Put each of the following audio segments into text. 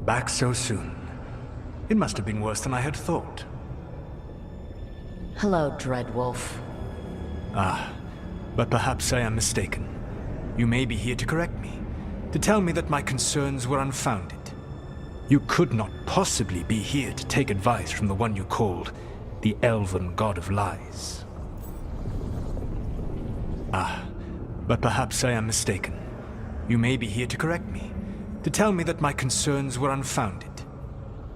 Back so soon. It must have been worse than I had thought. Hello, Dreadwolf. Ah, but perhaps I am mistaken. You may be here to correct me, to tell me that my concerns were unfounded. You could not possibly be here to take advice from the one you called the elven god of lies. Ah, but perhaps I am mistaken. You may be here to correct me, to tell me that my concerns were unfounded.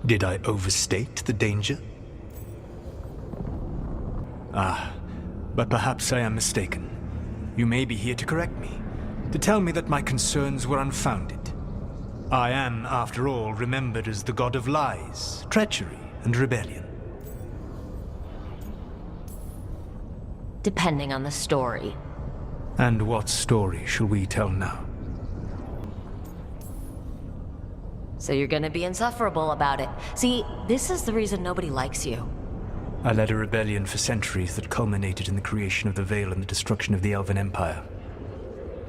Did I overstate the danger? Ah, but perhaps I am mistaken. You may be here to correct me, to tell me that my concerns were unfounded. I am, after all, remembered as the god of lies, treachery, and rebellion. Depending on the story. And what story shall we tell now? So you're gonna be insufferable about it. See, this is the reason nobody likes you. I led a rebellion for centuries that culminated in the creation of the Veil and the destruction of the Elven Empire.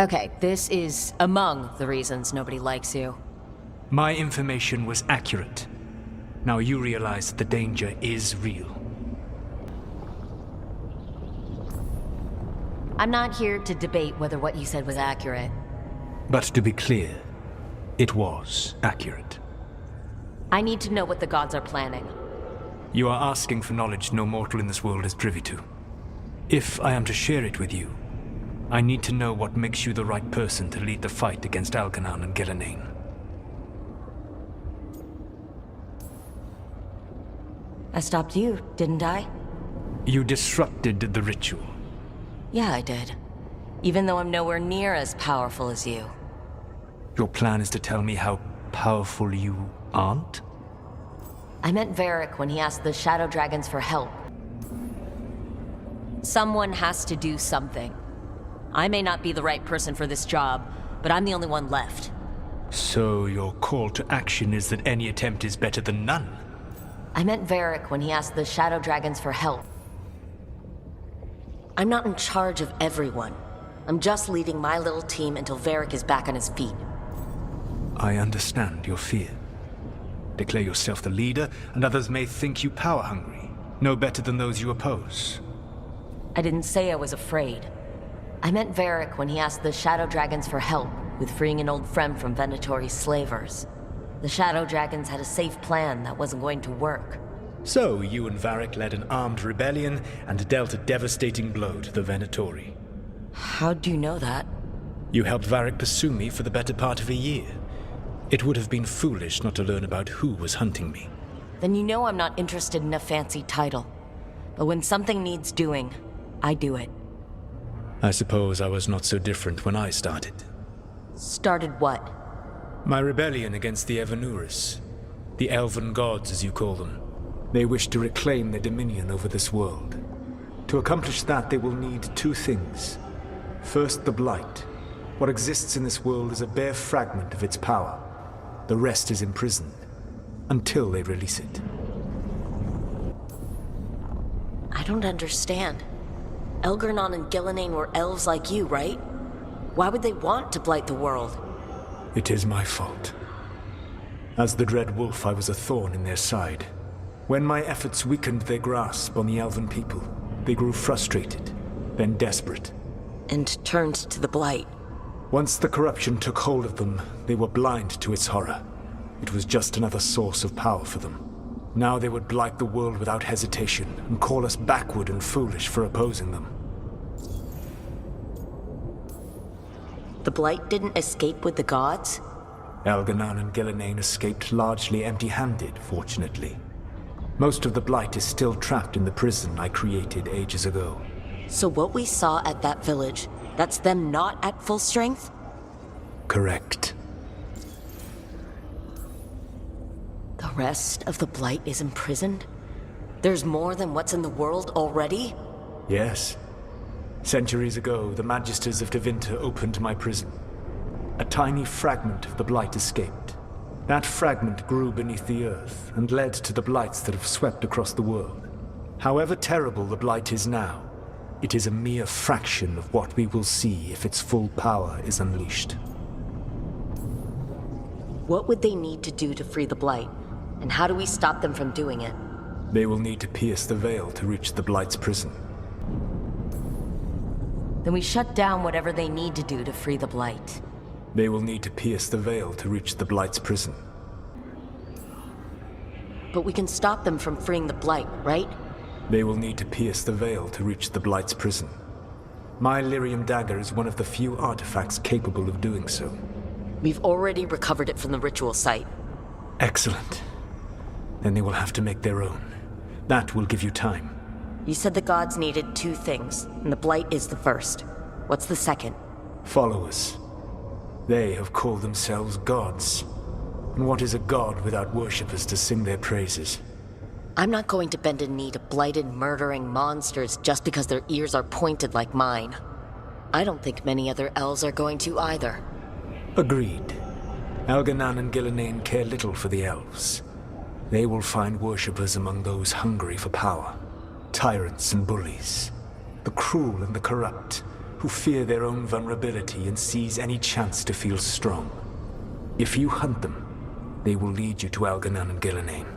Okay, this is among the reasons nobody likes you. My information was accurate. Now you realize that the danger is real. I'm not here to debate whether what you said was accurate. But to be clear, it was accurate. I need to know what the gods are planning. You are asking for knowledge no mortal in this world is privy to. If I am to share it with you, I need to know what makes you the right person to lead the fight against Algernon and Gillenane. I stopped you, didn't I? You disrupted the ritual. Yeah, I did. Even though I'm nowhere near as powerful as you. Your plan is to tell me how powerful you aren't? I meant Varric when he asked the Shadow Dragons for help. Someone has to do something. I may not be the right person for this job, but I'm the only one left. So your call to action is that any attempt is better than none? I meant Varric when he asked the Shadow Dragons for help. I'm not in charge of everyone. I'm just leading my little team until Varric is back on his feet. I understand your fear. Declare yourself the leader, and others may think you power-hungry, no better than those you oppose. I didn't say I was afraid. I meant Varric when he asked the Shadow Dragons for help with freeing an old friend from Venatori's slavers. The Shadow Dragons had a safe plan that wasn't going to work. So you and Varric led an armed rebellion and dealt a devastating blow to the Venatori. How'd you know that? You helped Varric pursue me for the better part of a year. It would have been foolish not to learn about who was hunting me. Then you know I'm not interested in a fancy title. But when something needs doing, I do it. I suppose I was not so different when I started. Started what? My rebellion against the Evanuris. The elven gods, as you call them. They wish to reclaim their dominion over this world. To accomplish that, they will need two things. First, the blight. What exists in this world is a bare fragment of its power. The rest is imprisoned, until they release it. I don't understand. Elgernon and Gillenane were elves like you, right? Why would they want to blight the world? It is my fault. As the Dread Wolf, I was a thorn in their side. When my efforts weakened their grasp on the elven people, they grew frustrated, then desperate. And turned to the blight. Once the corruption took hold of them, they were blind to its horror. It was just another source of power for them. Now they would blight the world without hesitation and call us backward and foolish for opposing them. The blight didn't escape with the gods? Algernon and Gillenane escaped largely empty-handed, fortunately. Most of the blight is still trapped in the prison I created ages ago. So what we saw at that village, that's them not at full strength? Correct. The rest of the blight is imprisoned? There's more than what's in the world already? Yes. Centuries ago, the Magisters of Tevinter opened my prison. A tiny fragment of the blight escaped. That fragment grew beneath the earth and led to the blights that have swept across the world. However terrible the blight is now, it is a mere fraction of what we will see if its full power is unleashed. What would they need to do to free the Blight? And how do we stop them from doing it? They will need to pierce the veil to reach the Blight's prison. Then we shut down whatever they need to do to free the Blight. They will need to pierce the veil to reach the Blight's prison. But we can stop them from freeing the Blight, right? They will need to pierce the veil to reach the Blight's prison. My lyrium dagger is one of the few artifacts capable of doing so. We've already recovered it from the ritual site. Excellent. Then they will have to make their own. That will give you time. You said the gods needed 2 things, and the Blight is the first. What's the second? Followers. They have called themselves gods. And what is a god without worshippers to sing their praises? I'm not going to bend a knee to blighted, murdering monsters just because their ears are pointed like mine. I don't think many other elves are going to either. Agreed. Elganan and Gillenane care little for the elves. They will find worshippers among those hungry for power. Tyrants and bullies. The cruel and the corrupt, who fear their own vulnerability and seize any chance to feel strong. If you hunt them, they will lead you to Elganan and Gillenane.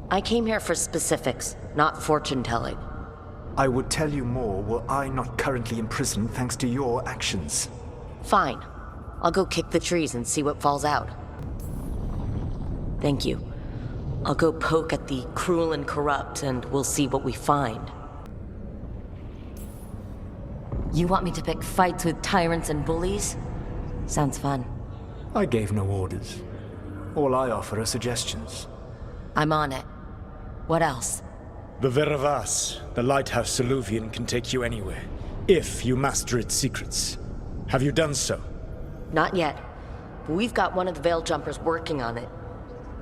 I came here for specifics, not fortune-telling. I would tell you more were I not currently in prison thanks to your actions. Fine. I'll go kick the trees and see what falls out. Thank you. I'll go poke at the cruel and corrupt, and we'll see what we find. You want me to pick fights with tyrants and bullies? Sounds fun. I gave no orders. All I offer are suggestions. I'm on it. What else? The Veravas, the lighthouse Soluvian, can take you anywhere, if you master its secrets. Have you done so? Not yet. But we've got one of the Veil Jumpers working on it.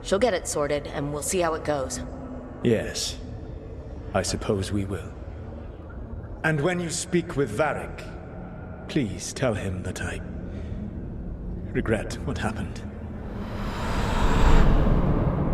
She'll get it sorted, and we'll see how it goes. Yes. I suppose we will. And when you speak with Varric, please tell him that I regret what happened.